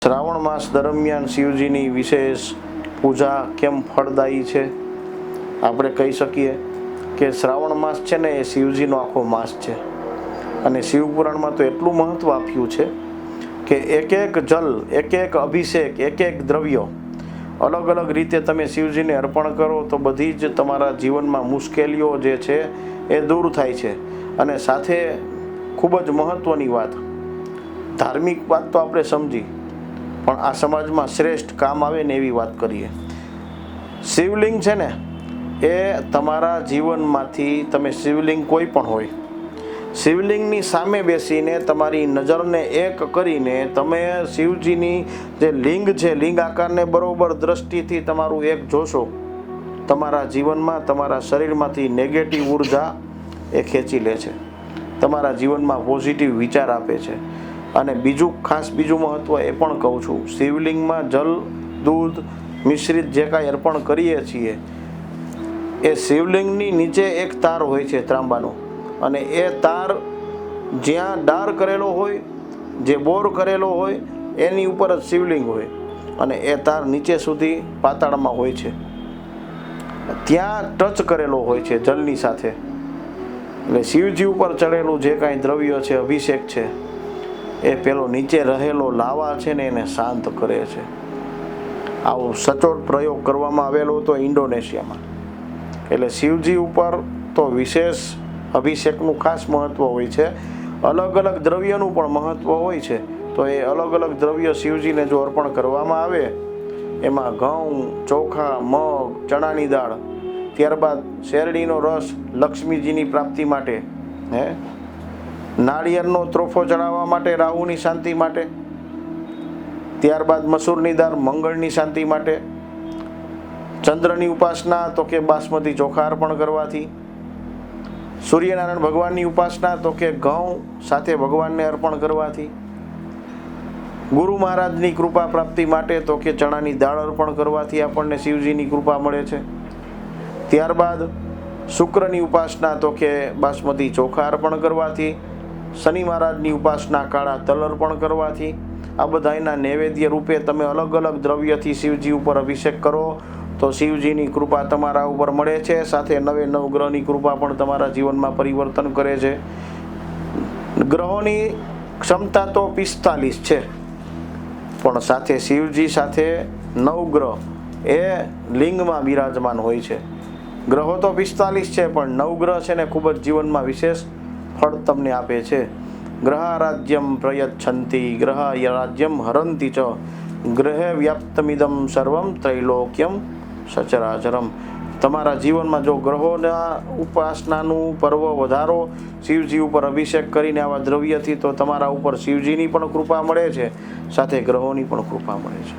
શ્રાવણ માસ દરમિયાન શિવજીની વિશેષ પૂજા કેમ ફળદાયી છે? આપણે કહી શકીએ કે શ્રાવણ માસ છે ને એ શિવજીનો આખો માસ છે અને શિવપુરાણમાં તો એટલું મહત્ત્વ આપ્યું છે કે એક એક જલ, એક એક અભિષેક, એક એક દ્રવ્ય અલગ અલગ રીતે તમે શિવજીને અર્પણ કરો તો બધી જ તમારા જીવનમાં મુશ્કેલીઓ જે છે એ દૂર થાય છે. અને સાથે ખૂબ જ મહત્ત્વની વાત, ધાર્મિક વાત તો આપણે સમજી, પણ આ સમાજમાં શ્રેષ્ઠ કામ આવે ને એવી વાત કરીએ. શિવલિંગ છે ને એ તમારા જીવનમાંથી તમે શિવલિંગ કોઈ પણ હોય, શિવલિંગની સામે બેસીને તમારી નજરને એક કરીને તમે શિવજીની જે લિંગ છે, લિંગ આકારને બરોબર દ્રષ્ટિથી તમારું એક જોશો, તમારા જીવનમાં તમારા શરીરમાંથી નેગેટિવ ઉર્જા એ ખેંચી લે છે, તમારા જીવનમાં પોઝિટિવ વિચાર આપે છે. અને બીજું મહત્ત્વ એ પણ કહું છું, શિવલિંગમાં જલ, દૂધ મિશ્રિત જે કાંઈ અર્પણ કરીએ છીએ એ શિવલિંગની નીચે એક તાર હોય છે ત્રાંબાનો, અને એ તાર જ્યાં ડાર કરેલો હોય, જે બોર કરેલો હોય એની ઉપર જ શિવલિંગ હોય, અને એ તાર નીચે સુધી પાતાળમાં હોય છે, ત્યાં ટચ કરેલો હોય છે જલની સાથે. એટલે શિવજી ઉપર ચડેલું જે કાંઈ દ્રવ્ય છે, અભિષેક છે, એ પેલો નીચે રહેલો લાવા છે ને એને શાંત કરે છે. આવો સચોટ પ્રયોગ કરવામાં આવેલો હતો ઇન્ડોનેશિયામાં. એટલે શિવજી ઉપર તો વિશેષ અભિષેકનું ખાસ મહત્ત્વ હોય છે. અલગ અલગ દ્રવ્યનું પણ મહત્ત્વ હોય છે. તો એ અલગ અલગ દ્રવ્ય શિવજીને જો અર્પણ કરવામાં આવે, એમાં ઘઉં, ચોખા, મગ, ચણાની દાળ, ત્યારબાદ શેરડીનો રસ લક્ષ્મીજીની પ્રાપ્તિ માટે, નાળિયેરનો ત્રોફો ચડાવવા માટે રાહુની શાંતિ માટે, ત્યારબાદ મસૂરની દાળ મંગળની શાંતિ માટે, ચંદ્રની ઉપાસના તો કે બાસમતી ચોખા અર્પણ કરવાથી, સૂર્યનારાયણ ભગવાનની ઉપાસના તો કે ઘઉં સાથે ભગવાનને અર્પણ કરવાથી, ગુરુ મહારાજની કૃપા પ્રાપ્તિ માટે તો કે ચણાની દાળ અર્પણ કરવાથી આપણને શિવજીની કૃપા મળે છે. ત્યારબાદ શુક્રની ઉપાસના તો કે બાસમતી ચોખા અર્પણ કરવાથી, શનિ મહારાજની ઉપાસના કાળા તલ અર્પણ કરવાથી, આ બધાના નૈવેદ્ય રૂપે તમે અલગ અલગ દ્રવ્યથી શિવજી ઉપર અભિષેક કરો તો શિવજીની કૃપા તમારા ઉપર મળે છે. સાથે નવે નવગ્રહની કૃપા પણ તમારા જીવનમાં પરિવર્તન કરે છે. ગ્રહોની ક્ષમતા તો 45 છે, પણ સાથે શિવજી સાથે નવગ્રહ એ લિંગમાં બિરાજમાન હોય છે. ગ્રહો તો 45 છે, પણ નવગ્રહ છે ને ખૂબ જ જીવનમાં વિશેષ ફળ તમને આપે છે. ગ્રહારાજ્યમ પ્રયચ્છન્તિ ગ્રહારાજ્યમ હરંતિ ચ ગ્રહે વ્યાપ્તમિદમ સર્વમ ત્રૈલોક્યમ સચરાચરમ. તમારા જીવનમાં જો ગ્રહોના ઉપાસનાનું પર્વ વધારો, શિવજી ઉપર અભિષેક કરીને આવા દ્રવ્યથી, તો તમારા ઉપર શિવજીની પણ કૃપા મળે છે, સાથે ગ્રહોની પણ કૃપા મળે છે.